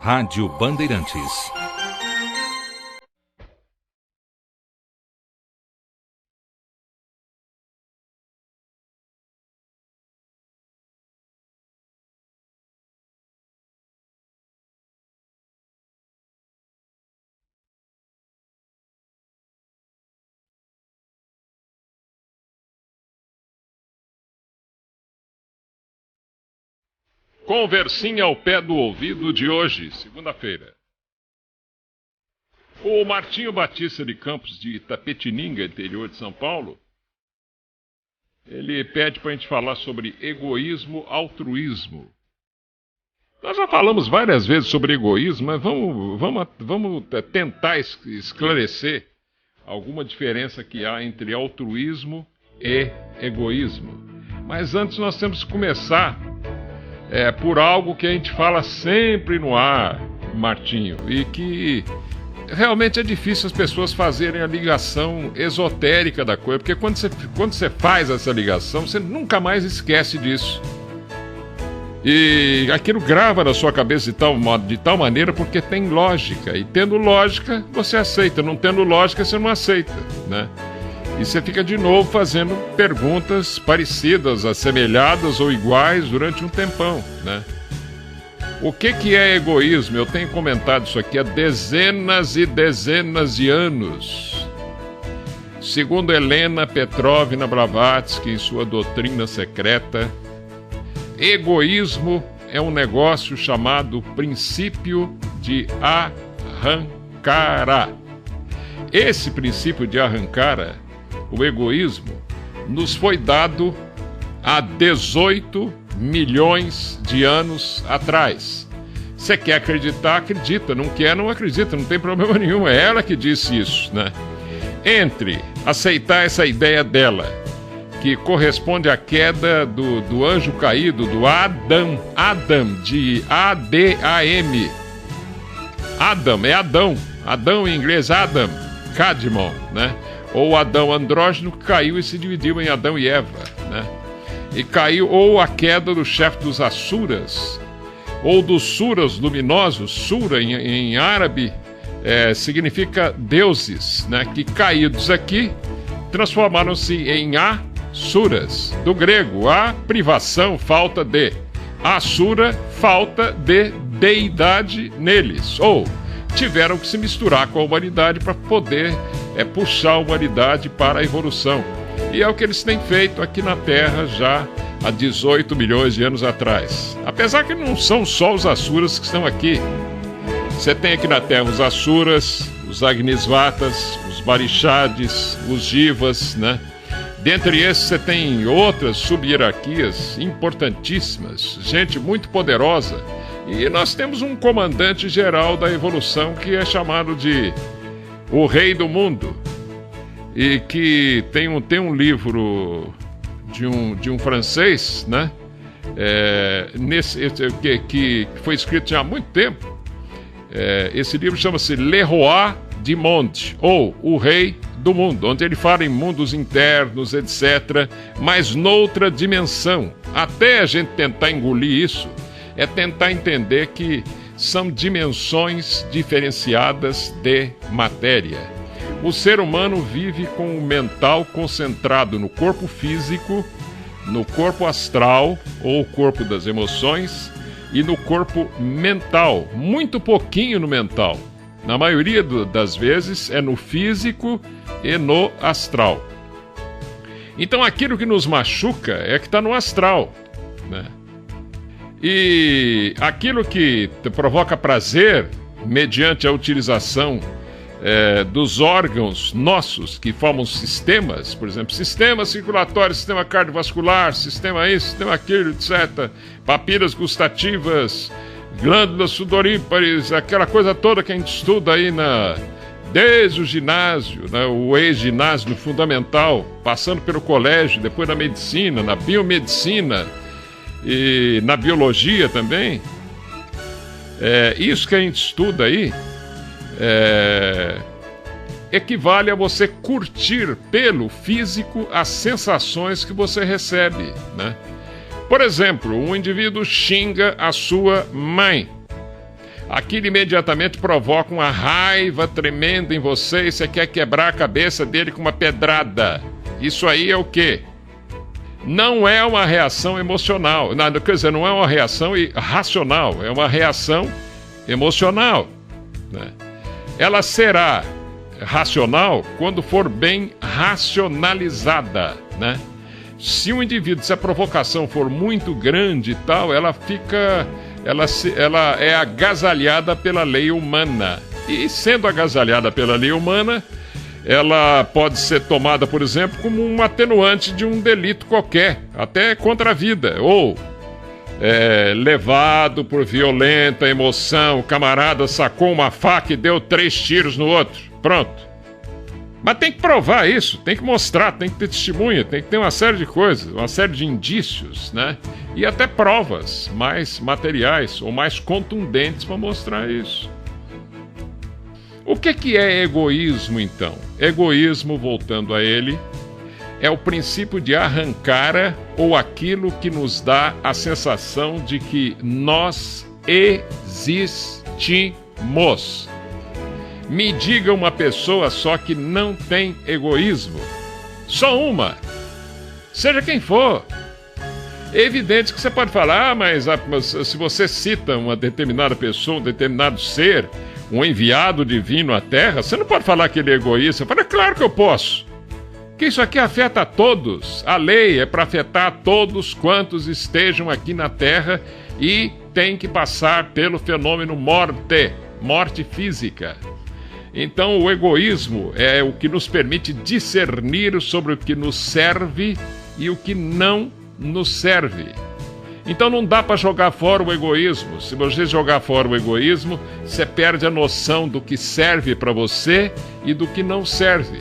Rádio Bandeirantes. Conversinha ao pé do ouvido de hoje, segunda-feira. O Martinho Batista de Campos de Itapetininga, interior de São Paulo, ele pede para a gente falar sobre egoísmo, altruísmo. Nós já falamos várias vezes sobre egoísmo, mas vamos tentar esclarecer alguma diferença que há entre altruísmo e egoísmo. Mas antes nós temos que começar por algo que a gente fala sempre no ar, Martinho, e que realmente é difícil as pessoas fazerem a ligação esotérica da coisa, porque quando você faz essa ligação, você nunca mais esquece disso. E aquilo grava na sua cabeça de tal maneira porque tem lógica, e tendo lógica, você aceita, não tendo lógica, você não aceita, né? E você fica de novo fazendo perguntas parecidas, assemelhadas ou iguais durante um tempão, né? O que é egoísmo? Eu tenho comentado isso aqui há dezenas e dezenas de anos. Segundo Helena Petrovna Blavatsky, em sua doutrina secreta, egoísmo é um negócio chamado princípio de Ahankara. Esse princípio de Ahankara, o egoísmo, nos foi dado há 18 milhões de anos atrás. Você quer acreditar, acredita. Não quer, não acredita. Não tem problema nenhum. É ela que disse isso, né? Entre aceitar essa ideia dela, que corresponde à queda do anjo caído, do Adam, de A-D-A-M. Adam, é Adão. Adão em inglês, Adam, Cadmon, né? Ou Adão andrógeno, que caiu e se dividiu em Adão e Eva, né? E caiu, ou a queda do chefe dos Asuras, ou dos Suras luminosos. Sura em árabe significa deuses, né? Que caídos aqui transformaram-se em Asuras. Do grego, a privação, falta de. Asura, falta de deidade neles. Ou tiveram que se misturar com a humanidade para poder puxar a humanidade para a evolução. E é o que eles têm feito aqui na Terra já há 18 milhões de anos atrás. Apesar que não são só os Asuras que estão aqui. Você tem aqui na Terra os Asuras, os Agnisvatas, os Barishades, os Jivas, né? Dentre esses você tem outras sub-hierarquias importantíssimas, gente muito poderosa. E nós temos um comandante geral da evolução que é chamado de o Rei do Mundo, e que tem um livro de um francês, né? Que foi escrito já há muito tempo. Esse livro chama-se Le Roi du Monde, ou O Rei do Mundo, onde ele fala em mundos internos, etc., mas noutra dimensão. Até a gente tentar engolir isso, é tentar entender que são dimensões diferenciadas de matéria. O ser humano vive com o mental concentrado no corpo físico, no corpo astral, ou corpo das emoções, e no corpo mental. Muito pouquinho no mental. Na maioria das vezes é no físico e no astral. Então aquilo que nos machuca é que está no astral, né? E aquilo que provoca prazer, mediante a utilização dos órgãos nossos, que formam sistemas, por exemplo, sistema circulatório, sistema cardiovascular, sistema isso, sistema aquilo, etc., papilas gustativas, glândulas sudorípares, aquela coisa toda que a gente estuda aí desde o ginásio, né, o ex-ginásio no fundamental, passando pelo colégio, depois na medicina, na biomedicina, e na biologia também. Isso que a gente estuda aí equivale a você curtir pelo físico as sensações que você recebe, né? Por exemplo, um indivíduo xinga a sua mãe. aquilo imediatamente provoca uma raiva tremenda em você e você quer quebrar a cabeça dele com uma pedrada. Isso aí é o quê? Não é uma reação emocional. Não, quer dizer, não é uma reação racional, é uma reação emocional, né? Ela será racional quando for bem racionalizada, né? Se o indivíduo, se a provocação for muito grande e tal, ela é agasalhada pela lei humana. E sendo agasalhada pela lei humana, ela pode ser tomada, por exemplo, como um atenuante de um delito qualquer, até contra a vida, ou levado por violenta emoção, o camarada sacou uma faca e deu 3 tiros no outro. Pronto. Mas tem que provar isso, tem que mostrar, tem que ter testemunha, tem que ter uma série de coisas, uma série de indícios, né? E até provas mais materiais ou mais contundentes para mostrar isso. O que é egoísmo, então? Egoísmo, voltando a ele, é o princípio de arrancar ou aquilo que nos dá a sensação de que nós existimos. Me diga uma pessoa só que não tem egoísmo. Só uma. Seja quem for. É evidente que você pode falar, mas se você cita uma determinada pessoa, um determinado ser, um enviado divino à Terra, você não pode falar que ele é egoísta. Você fala, é claro que eu posso. Que isso aqui afeta a todos. A lei é para afetar todos quantos estejam aqui na Terra e tem que passar pelo fenômeno morte física. Então o egoísmo é o que nos permite discernir sobre o que nos serve e o que não nos serve. Então não dá para jogar fora o egoísmo. Se você jogar fora o egoísmo, você perde a noção do que serve para você e do que não serve.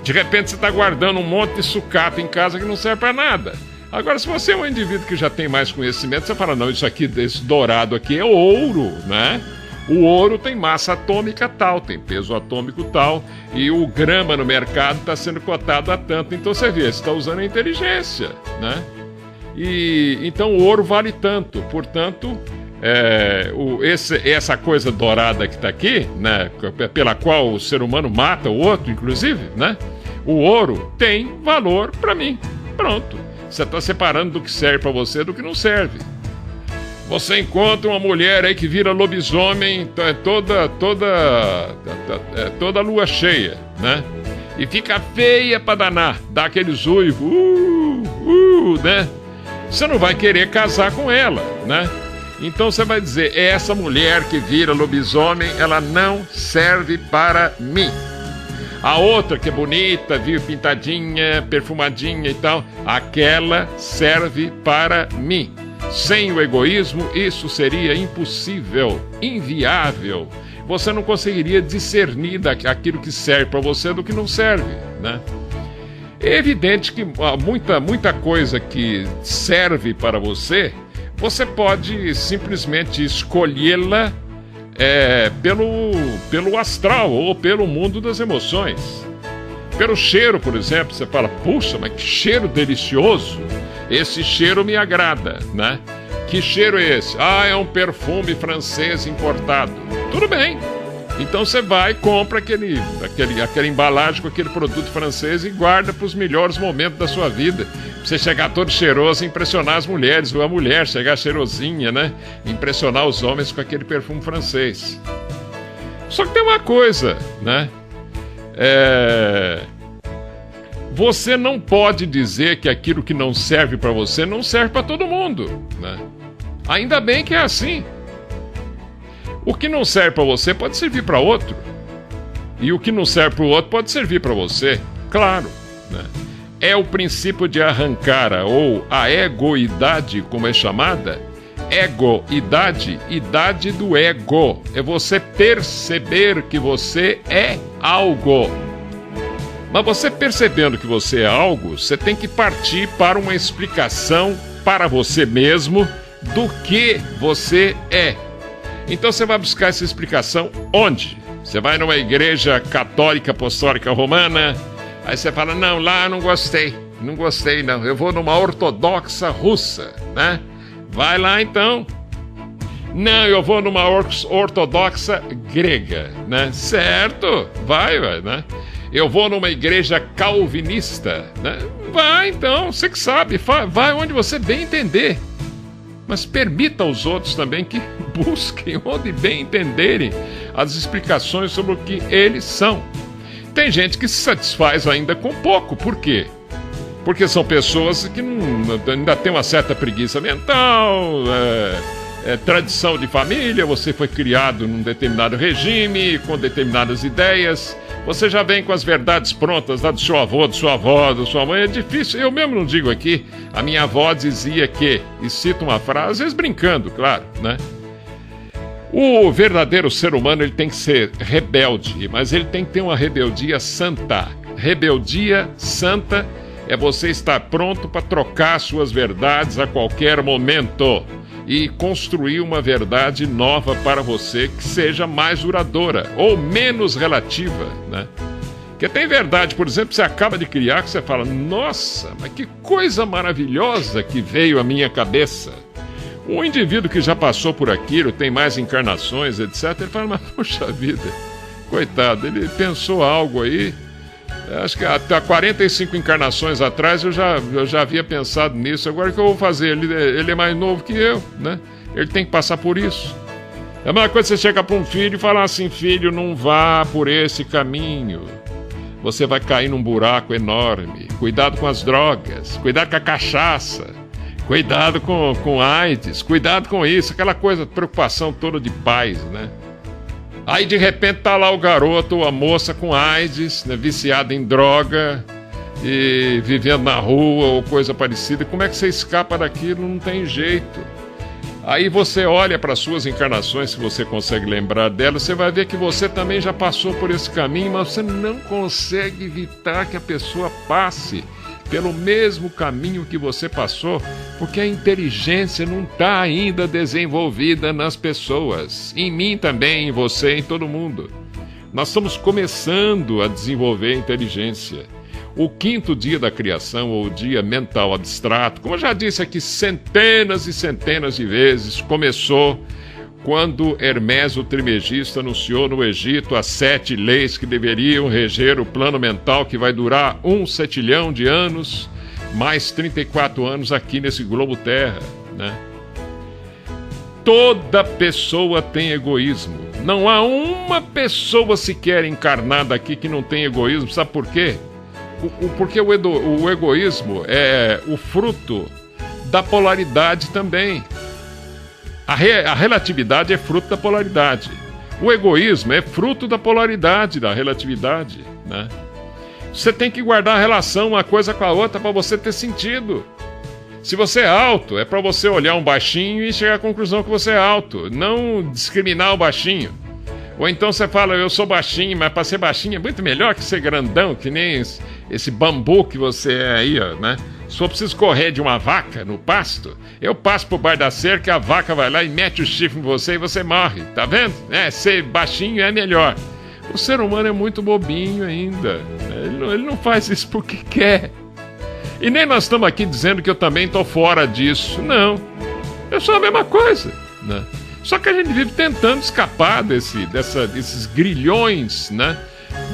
De repente você está guardando um monte de sucata em casa que não serve para nada. Agora, se você é um indivíduo que já tem mais conhecimento, você fala, não, isso aqui, esse dourado aqui é ouro, né? O ouro tem massa atômica tal, tem peso atômico tal, e o grama no mercado está sendo cotado a tanto. Então você vê, você está usando a inteligência, né? E então o ouro vale tanto. Portanto, essa coisa dourada que está aqui, né, pela qual o ser humano mata o outro, inclusive, né? O ouro tem valor para mim. Pronto. Você está separando do que serve para você do que não serve. Você encontra uma mulher aí que vira lobisomem toda lua cheia, né? E fica feia pra danar, dá aqueles uivos, né? Você não vai querer casar com ela, né? Então você vai dizer, essa mulher que vira lobisomem, ela não serve para mim. A outra que é bonita, viu, pintadinha, perfumadinha e tal, aquela serve para mim. Sem o egoísmo, isso seria impossível, inviável. Você não conseguiria discernir aquilo que serve para você do que não serve, né? É evidente que muita coisa que serve para você, você pode simplesmente escolhê-la pelo astral ou pelo mundo das emoções. Pelo cheiro, por exemplo, você fala, puxa, mas que cheiro delicioso! Esse cheiro me agrada, né? Que cheiro é esse? Ah, é um perfume francês importado. Tudo bem. Então você vai e compra aquela embalagem com aquele produto francês e guarda para os melhores momentos da sua vida. Pra você chegar todo cheiroso e impressionar as mulheres, ou a mulher chegar cheirosinha, né? Impressionar os homens com aquele perfume francês. Só que tem uma coisa, né? Você não pode dizer que aquilo que não serve para você não serve para todo mundo, né? Ainda bem que é assim. O que não serve para você pode servir para outro. E o que não serve para o outro pode servir para você, claro, né? É o princípio de arrancar ou a egoidade, como é chamada. Egoidade, idade do ego. É você perceber que você é algo. Mas você percebendo que você é algo, você tem que partir para uma explicação para você mesmo do que você é. Então você vai buscar essa explicação onde? Você vai numa igreja católica apostólica romana, aí você fala, não, lá não gostei não, eu vou numa ortodoxa russa, né? Vai lá então. Não, eu vou numa ortodoxa grega, né? Certo, vai, né? Eu vou numa igreja calvinista, né? Vai então, você que sabe, vai onde você bem entender. Mas permita aos outros também que busquem onde bem entenderem as explicações sobre o que eles são. Tem gente que se satisfaz ainda com pouco, por quê? Porque são pessoas que ainda têm uma certa preguiça mental, tradição de família, você foi criado num determinado regime, com determinadas ideias, você já vem com as verdades prontas lá do seu avô, da sua avó, da sua mãe, é difícil. Eu mesmo não digo aqui, a minha avó dizia que, e cito uma frase, às vezes brincando, claro, né? O verdadeiro ser humano, ele tem que ser rebelde, mas ele tem que ter uma rebeldia santa. Rebeldia santa é você estar pronto para trocar suas verdades a qualquer momento e construir uma verdade nova para você que seja mais duradoura ou menos relativa, né? Porque tem verdade, por exemplo, que você acaba de criar, que você fala, nossa, mas que coisa maravilhosa que veio à minha cabeça. Um indivíduo que já passou por aquilo, tem mais encarnações, etc., ele fala, mas puxa vida, coitado, ele pensou algo aí. Acho que há 45 encarnações atrás eu já havia pensado nisso. Agora o que eu vou fazer? Ele é mais novo que eu, né? Ele tem que passar por isso. É a mesma coisa que você chega para um filho e falar assim, filho, não vá por esse caminho. Você vai cair num buraco enorme. Cuidado com as drogas, cuidado com a cachaça, cuidado com AIDS, cuidado com isso, aquela coisa, preocupação toda de pais, né? Aí de repente tá lá o garoto ou a moça com AIDS, né, viciada em droga e vivendo na rua ou coisa parecida. Como é que você escapa daquilo? Não tem jeito. Aí você olha para suas encarnações, se você consegue lembrar delas, você vai ver que você também já passou por esse caminho, mas você não consegue evitar que a pessoa passe pelo mesmo caminho que você passou, porque a inteligência não está ainda desenvolvida nas pessoas. Em mim também, em você, em todo mundo. Nós estamos começando a desenvolver a inteligência. O 5º dia da criação, ou o dia mental abstrato, como eu já disse aqui centenas e centenas de vezes, começou quando Hermes o Trismegista anunciou no Egito as 7 leis que deveriam reger o plano mental que vai durar 1 setilhão de anos, mais 34 anos aqui nesse globo Terra, né? Toda pessoa tem egoísmo. Não há uma pessoa sequer encarnada aqui que não tem egoísmo. Sabe por quê? Porque o egoísmo é o fruto da polaridade também. A relatividade é fruto da polaridade. O egoísmo é fruto da polaridade, da relatividade, né? Você tem que guardar a relação uma coisa com a outra para você ter sentido. Se você é alto, é para você olhar um baixinho e chegar à conclusão que você é alto, não discriminar o baixinho. Ou então você fala, eu sou baixinho, mas para ser baixinho é muito melhor que ser grandão, que nem esse bambu que você é aí, ó, né? Se for preciso correr de uma vaca no pasto, eu passo por baixo da cerca, a vaca vai lá e mete o chifre em você e você morre, tá vendo? Ser baixinho é melhor. O ser humano é muito bobinho ainda, ele não faz isso porque quer. E nem nós estamos aqui dizendo que eu também estou fora disso, não. Eu sou a mesma coisa, né? Só que a gente vive tentando escapar desses grilhões, né,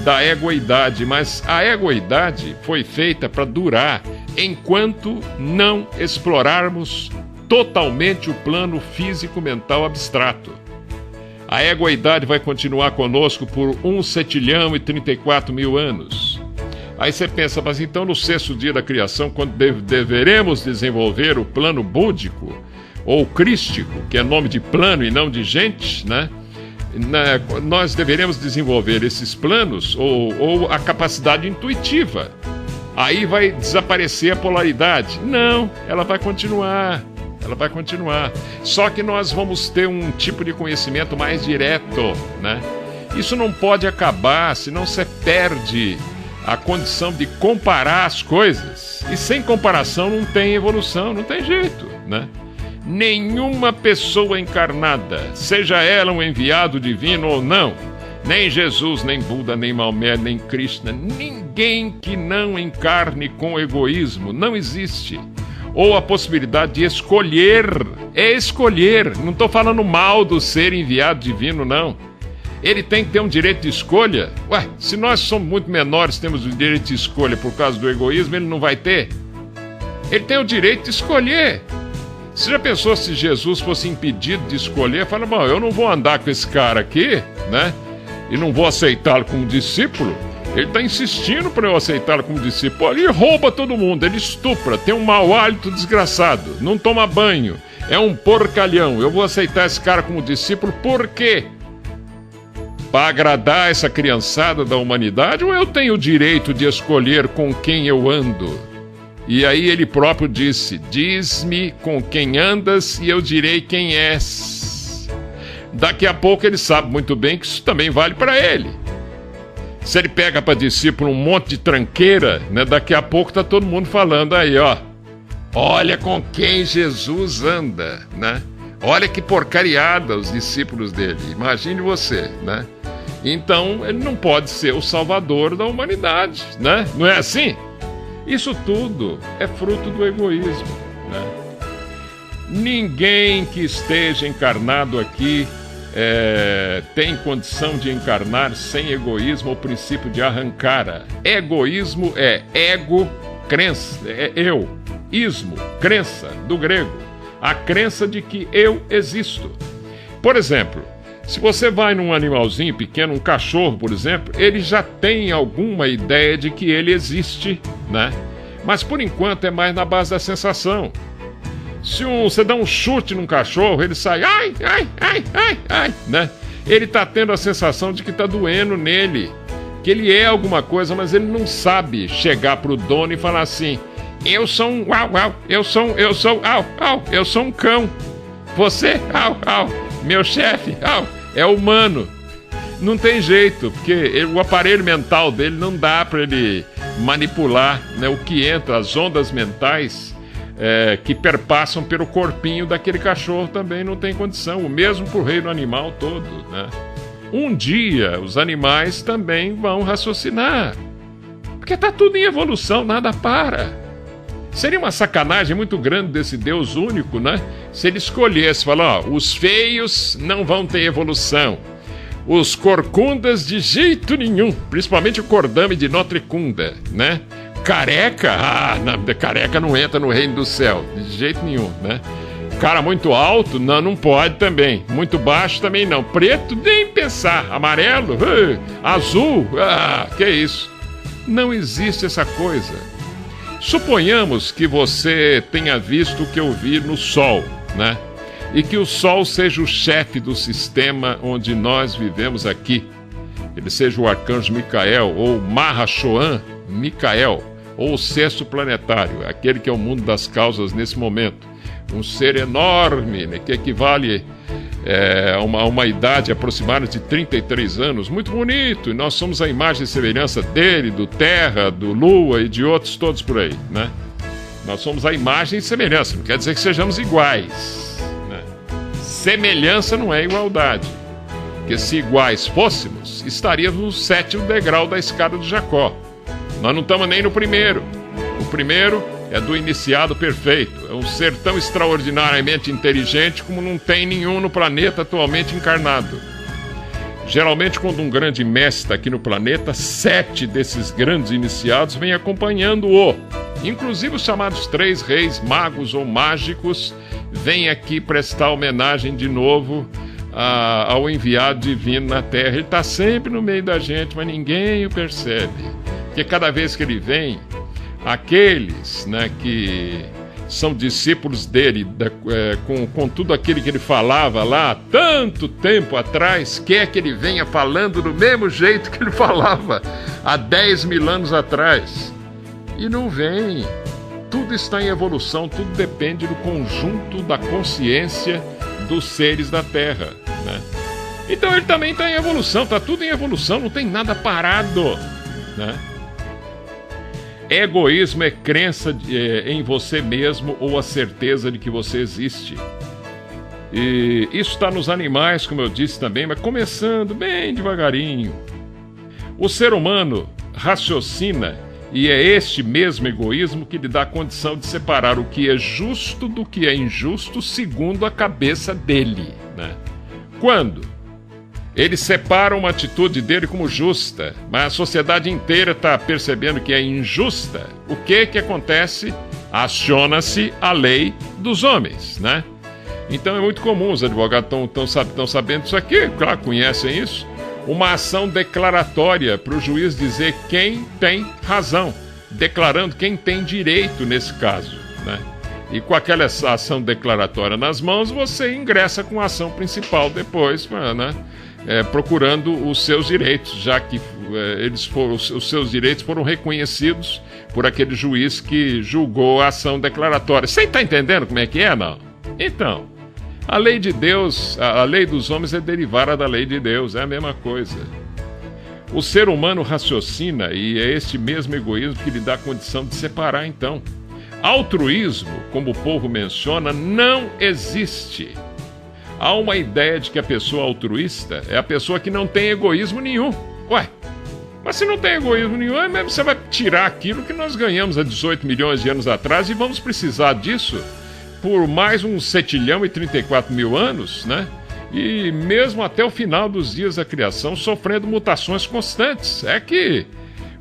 da egoidade, mas a egoidade foi feita para durar enquanto não explorarmos totalmente o plano físico-mental abstrato. A egoidade vai continuar conosco por 1 setilhão e 34 mil anos. Aí você pensa, mas então no 6º dia da criação, quando deveremos desenvolver o plano búdico, ou crístico, que é nome de plano e não de gente, né? Nós deveremos desenvolver esses planos ou a capacidade intuitiva. Aí vai desaparecer a polaridade. Não, ela vai continuar. Ela vai continuar. Só que nós vamos ter um tipo de conhecimento mais direto, né? Isso não pode acabar, senão você perde a condição de comparar as coisas. E sem comparação não tem evolução, não tem jeito, né? Nenhuma pessoa encarnada, seja ela um enviado divino ou não, nem Jesus, nem Buda, nem Maomé, nem Krishna, ninguém que não encarne com egoísmo, não existe. ou a possibilidade de escolher. É escolher. Não estou falando mal do ser enviado divino, não. Ele tem que ter um direito de escolha. Ué, se nós somos muito menores, temos o direito de escolha por causa do egoísmo, ele não vai ter? Ele tem o direito de escolher. Você já pensou se Jesus fosse impedido de escolher? Fala, bom, eu não vou andar com esse cara aqui, né? E não vou aceitá-lo como discípulo. Ele está insistindo para eu aceitá-lo como discípulo. Ele rouba todo mundo, ele estupra, tem um mau hálito desgraçado, não toma banho, é um porcalhão. Eu vou aceitar esse cara como discípulo por quê? Para agradar essa criançada da humanidade, ou eu tenho o direito de escolher com quem eu ando? E aí ele próprio disse, diz-me com quem andas e eu direi quem és. Daqui a pouco ele sabe muito bem que isso também vale para ele. Se ele pega para discípulo um monte de tranqueira, né, daqui a pouco tá todo mundo falando aí, ó. Olha com quem Jesus anda, né? Olha que porcariada os discípulos dele. Imagine você, né? Então ele não pode ser o salvador da humanidade, né? Não é assim? Isso tudo é fruto do egoísmo, né? Ninguém que esteja encarnado aqui tem condição de encarnar sem egoísmo ou princípio de arrancara. Egoísmo é ego, crença, é eu. Ismo, crença, do grego. A crença de que eu existo. Por exemplo, se você vai num animalzinho pequeno, um cachorro, por exemplo, ele já tem alguma ideia de que ele existe, né? Mas por enquanto é mais na base da sensação. Se você dá um chute num cachorro, ele sai, ai, ai, ai, ai, ai, né? Ele tá tendo a sensação de que tá doendo nele, que ele é alguma coisa, mas ele não sabe chegar pro dono e falar assim, eu sou um au, au, eu sou au, au, eu sou um cão. Você, au, au, meu chefe, au, é humano. Não tem jeito, porque o aparelho mental dele não dá para ele manipular, né, o que entra, as ondas mentais que perpassam pelo corpinho daquele cachorro também não tem condição. O mesmo para o reino animal todo, né? Um dia os animais também vão raciocinar, porque está tudo em evolução, nada para. Seria uma sacanagem muito grande desse Deus único, né? Se ele escolhesse, falar, ó, os feios não vão ter evolução. Os corcundas de jeito nenhum, principalmente o cordame de Notre Cunda, né? Careca, careca não entra no reino do céu, de jeito nenhum, né? Cara muito alto, não pode também. Muito baixo também não. Preto, nem pensar. Amarelo, azul, que isso? Não existe essa coisa. Suponhamos que você tenha visto o que eu vi no Sol, né? E que o Sol seja o chefe do sistema onde nós vivemos aqui. Ele seja o arcanjo Micael, ou Mahashohan Micael, ou o sexto planetário, aquele que é o mundo das causas nesse momento. Um ser enorme, né, que equivale a uma idade aproximada de 33 anos, muito bonito, e nós somos a imagem e semelhança dele, do Terra, do Lua e de outros todos por aí, né? Nós somos a imagem e semelhança, não quer dizer que sejamos iguais, né? Semelhança não é igualdade, porque se iguais fôssemos, estaríamos no 7º degrau da escada de Jacó. Nós não estamos nem no primeiro. O primeiro é do iniciado perfeito. É um ser tão extraordinariamente inteligente como não tem nenhum no planeta atualmente encarnado. Geralmente, quando um grande mestre está aqui no planeta, 7 desses grandes iniciados vêm acompanhando-o. Inclusive os chamados 3 reis magos ou mágicos vêm aqui prestar homenagem de novo ao enviado divino na Terra. Ele está sempre no meio da gente, mas ninguém o percebe. Porque cada vez que ele vem, aqueles, né, que são discípulos dele, com tudo aquilo que ele falava lá, tanto tempo atrás, quer que ele venha falando do mesmo jeito que ele falava há 10 mil anos atrás. E não vem. Tudo está em evolução, tudo depende do conjunto da consciência dos seres da Terra, né? Então ele também está em evolução, está tudo em evolução, não tem nada parado, né? Egoísmo é crença em você mesmo ou a certeza de que você existe. E isso está nos animais, como eu disse também, mas começando bem devagarinho. O ser humano raciocina E é este mesmo egoísmo que lhe dá a condição de separar o que é justo do que é injusto segundo a cabeça dele, né? Quando ele separa uma atitude dele como justa, mas a sociedade inteira está percebendo que é injusta, o que acontece? Aciona-se a lei dos homens, né? Então é muito comum, os advogados estão sabendo disso aqui, claro, conhecem isso, uma ação declaratória para o juiz dizer quem tem razão, declarando quem tem direito nesse caso, né? E com aquela ação declaratória nas mãos, você ingressa com a ação principal depois, né? Procurando os seus direitos, já que os seus direitos foram reconhecidos por aquele juiz que julgou a ação declaratória. Você está entendendo como é que é, não? Então, a lei de Deus, a lei dos homens é derivada da lei de Deus, é a mesma coisa. O ser humano raciocina e é este mesmo egoísmo que lhe dá a condição de separar, então. Altruísmo, como o povo menciona, não existe. Há uma ideia de que a pessoa altruísta é a pessoa que não tem egoísmo nenhum. Ué, mas se não tem egoísmo nenhum, mesmo você vai tirar aquilo que nós ganhamos há 18 milhões de anos atrás e vamos precisar disso por mais uns 7.034 mil anos, né? E mesmo até o final dos dias da criação, sofrendo mutações constantes. É que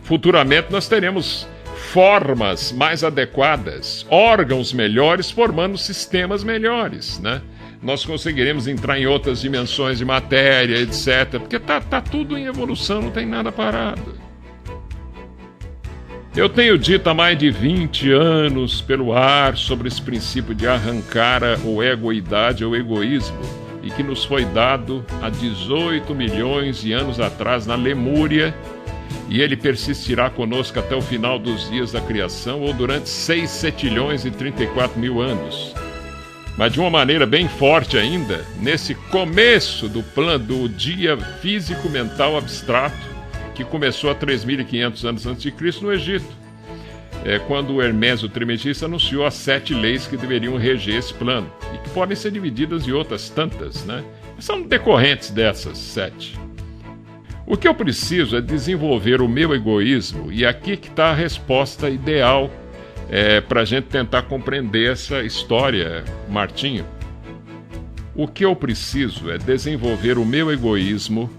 futuramente nós teremos formas mais adequadas, órgãos melhores, formando sistemas melhores, né? Nós conseguiremos entrar em outras dimensões de matéria, etc. Porque tá tudo em evolução, não tem nada parado. Eu tenho dito há mais de 20 anos pelo ar sobre esse princípio de arrancar ou egoidade ou egoísmo, e que nos foi dado há 18 milhões de anos atrás na Lemúria, e ele persistirá conosco até o final dos dias da criação ou durante 6 setilhões e 34 mil anos. Mas de uma maneira bem forte ainda, nesse começo do plano do dia físico-mental abstrato, que começou há 3.500 anos antes de Cristo no Egito, quando o Hermes o Trismegisto anunciou as 7 leis que deveriam reger esse plano, e que podem ser divididas em outras tantas, né? São decorrentes dessas 7. O que eu preciso é desenvolver o meu egoísmo, e aqui que está a resposta ideal para a gente tentar compreender essa história, Martinho. O que eu preciso é desenvolver o meu egoísmo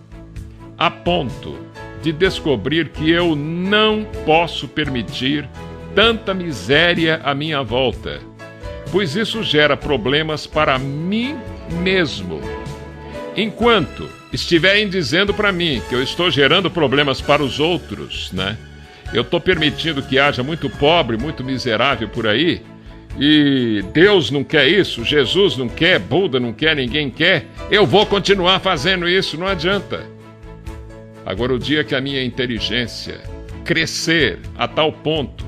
a ponto de descobrir que eu não posso permitir tanta miséria à minha volta, pois isso gera problemas para mim mesmo. Enquanto estiverem dizendo para mim que eu estou gerando problemas para os outros, né? Eu estou permitindo que haja muito pobre, muito miserável por aí, e Deus não quer isso, Jesus não quer, Buda não quer, ninguém quer, eu vou continuar fazendo isso, não adianta. Agora, o dia que a minha inteligência crescer a tal ponto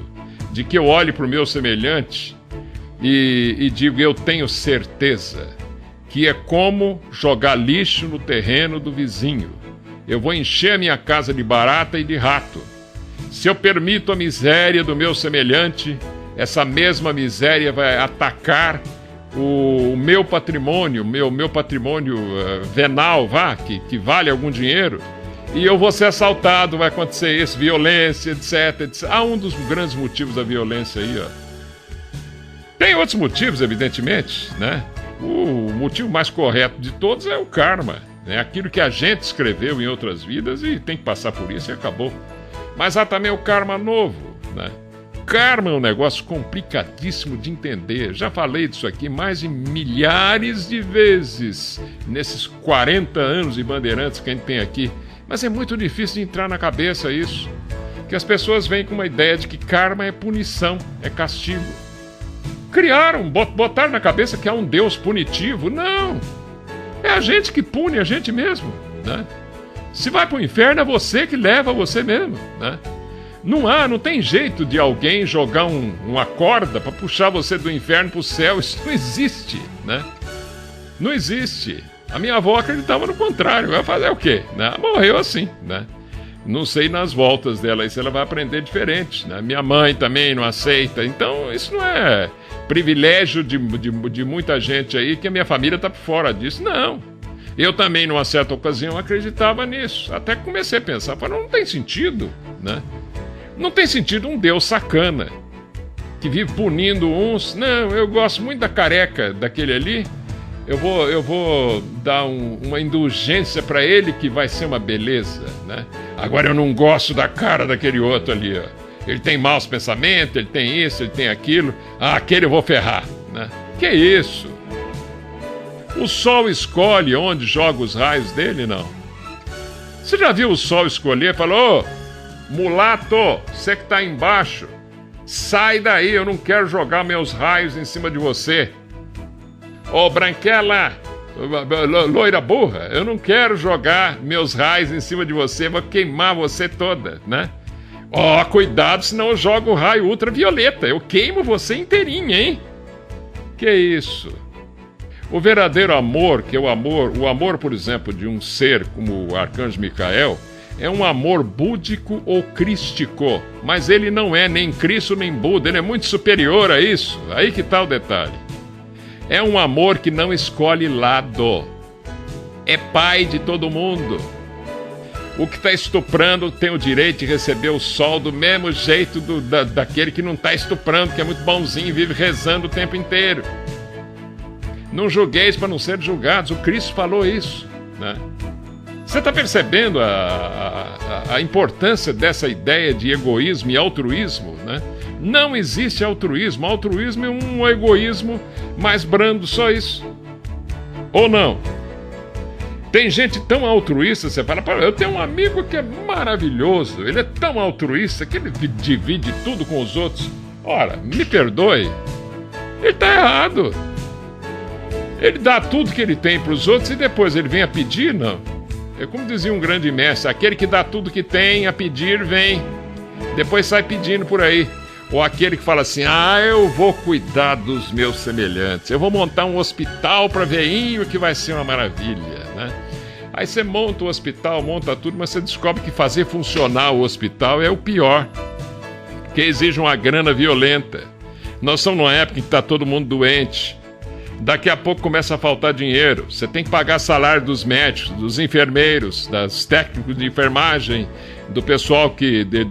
de que eu olhe para o meu semelhante e digo, eu tenho certeza que é como jogar lixo no terreno do vizinho. Eu vou encher a minha casa de barata e de rato. Se eu permito a miséria do meu semelhante, essa mesma miséria vai atacar o meu patrimônio, meu patrimônio venal, que vale algum dinheiro, e eu vou ser assaltado, vai acontecer isso, violência, etc, etc. Há um dos grandes motivos da violência aí, ó. Tem outros motivos, evidentemente, né? O motivo mais correto de todos é o karma, né? Aquilo que a gente escreveu em outras vidas e tem que passar por isso e acabou. Mas há também o karma novo, né? Karma é um negócio complicadíssimo de entender. Já falei disso aqui mais de milhares de vezes nesses 40 anos de Bandeirantes que a gente tem aqui. Mas é muito difícil de entrar na cabeça isso. Que as pessoas vêm com uma ideia de que karma é punição, é castigo. Botaram na cabeça que há um Deus punitivo. Não! É a gente que pune a gente mesmo, né? Se vai para o inferno, é você que leva você mesmo, né? Não tem jeito de alguém jogar uma corda para puxar você do inferno para o céu. Isso não existe, né? Não existe. A minha avó acreditava no contrário. Vai fazer o quê? Né? Morreu assim, né? Não sei nas voltas dela, isso ela vai aprender diferente, né? Minha mãe também não aceita. Então, isso não é privilégio de muita gente aí, que a minha família está por fora disso. Não. Eu também, numa certa ocasião, acreditava nisso. Até que comecei a pensar, não tem sentido, né? Não tem sentido um Deus sacana, que vive punindo uns. Não, eu gosto muito da careca daquele ali, eu vou dar uma indulgência para ele que vai ser uma beleza, né? Agora eu não gosto da cara daquele outro ali, ó. Ele tem maus pensamentos, ele tem isso, ele tem aquilo. Ah, aquele eu vou ferrar, né? Que isso? O sol escolhe onde joga os raios dele, não? Você já viu o sol escolher? Falou, ô, mulato, você que tá embaixo, sai daí, eu não quero jogar meus raios em cima de você. Ô, branquela, loira burra, eu não quero jogar meus raios em cima de você, vou queimar você toda, né? Ó, cuidado, senão eu jogo o raio ultravioleta, eu queimo você inteirinha, hein? Que isso? O verdadeiro amor, que é o amor, por exemplo, de um ser como o arcanjo Micael, é um amor búdico ou crístico, mas ele não é nem Cristo nem Buda, ele é muito superior a isso, aí que tá o detalhe. É um amor que não escolhe lado, é pai de todo mundo. O que está estuprando tem o direito de receber o sol do mesmo jeito daquele que não está estuprando, que é muito bonzinho e vive rezando o tempo inteiro. Não julgueis para não ser julgados, o Cristo falou isso, né? Você está percebendo a importância dessa ideia de egoísmo e altruísmo, né? Não existe altruísmo. Altruísmo é um egoísmo mais brando, só isso. Ou não? Tem gente tão altruísta, você fala, eu tenho um amigo que é maravilhoso, ele é tão altruísta que ele divide tudo com os outros. Ora, me perdoe, ele está errado. Ele dá tudo que ele tem para os outros e depois ele vem a pedir, não. É como dizia um grande mestre, aquele que dá tudo que tem, a pedir vem. Depois sai pedindo por aí. Ou aquele que fala assim, eu vou cuidar dos meus semelhantes, eu vou montar um hospital para veinho que vai ser uma maravilha, né? Aí você monta o hospital, monta tudo, mas você descobre que fazer funcionar o hospital é o pior, que exige uma grana violenta. Nós estamos numa época em que está todo mundo doente. Daqui a pouco começa a faltar dinheiro. Você tem que pagar salário dos médicos, dos enfermeiros, dos técnicos de enfermagem, do pessoal que de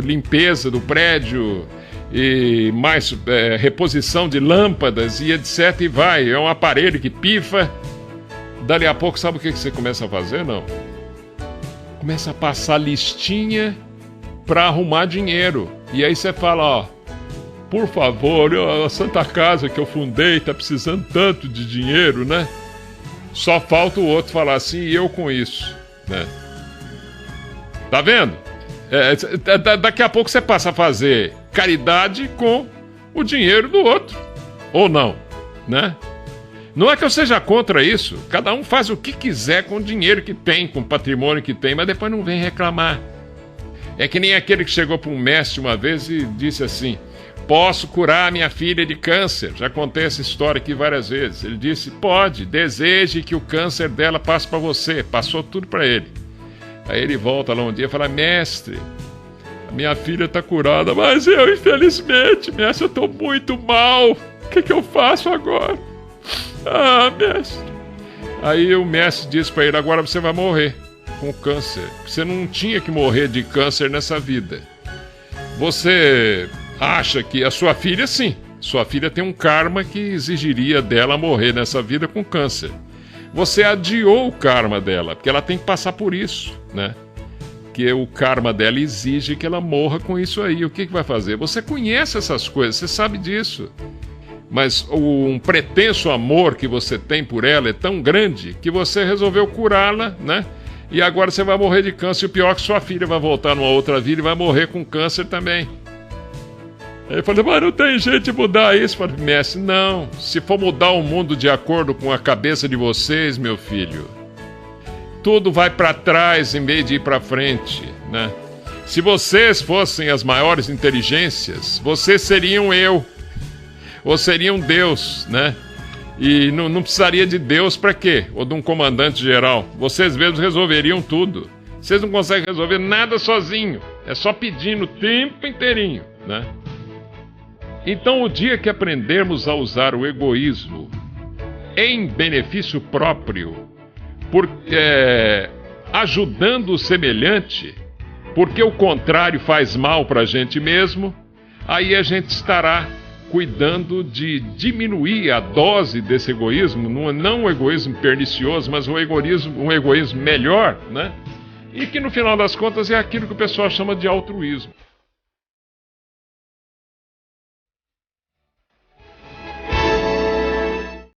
limpeza do prédio e mais reposição de lâmpadas e etc. E vai. É um aparelho que pifa. Dali a pouco, sabe o que você começa a fazer? Não. Começa a passar listinha para arrumar dinheiro. E aí você fala, ó, por favor, a Santa Casa que eu fundei está precisando tanto de dinheiro, né? Só falta o outro falar assim, e eu com isso, né? Tá vendo? Daqui a pouco você passa a fazer caridade com o dinheiro do outro. Ou não, né? Não é que eu seja contra isso. Cada um faz o que quiser com o dinheiro que tem, com o patrimônio que tem, mas depois não vem reclamar. É que nem aquele que chegou para um mestre uma vez e disse assim, posso curar minha filha de câncer? Já contei essa história aqui várias vezes. Ele disse, pode, deseje que o câncer dela passe para você. Passou tudo para ele. Aí ele volta lá um dia e fala, mestre, a minha filha está curada, mas eu, infelizmente, mestre, eu estou muito mal. O que eu faço agora? Ah, mestre. Aí o mestre disse para ele, agora você vai morrer com câncer. Você não tinha que morrer de câncer nessa vida. Você acha que a sua filha, sim, sua filha tem um karma que exigiria dela morrer nessa vida com câncer. Você adiou o karma dela, porque ela tem que passar por isso, né? Que o karma dela exige que ela morra com isso aí. O que vai fazer? Você conhece essas coisas, você sabe disso. Mas um pretenso amor que você tem por ela é tão grande que você resolveu curá-la, né? E agora você vai morrer de câncer. E o pior é que sua filha vai voltar numa outra vida e vai morrer com câncer também. Aí eu falei, mas não tem jeito de mudar isso. Eu falei, mestre, não. Se for mudar o mundo de acordo com a cabeça de vocês, meu filho, tudo vai para trás em vez de ir para frente, né? Se vocês fossem as maiores inteligências, vocês seriam eu. Ou seriam Deus, né? E não precisaria de Deus para quê? Ou de um comandante geral. Vocês mesmos resolveriam tudo. Vocês não conseguem resolver nada sozinho. É só pedindo o tempo inteirinho, né? Então, o dia que aprendermos a usar o egoísmo em benefício próprio, ajudando o semelhante, porque o contrário faz mal para a gente mesmo, aí a gente estará cuidando de diminuir a dose desse egoísmo, não um egoísmo pernicioso, mas um egoísmo melhor, né? E que no final das contas é aquilo que o pessoal chama de altruísmo.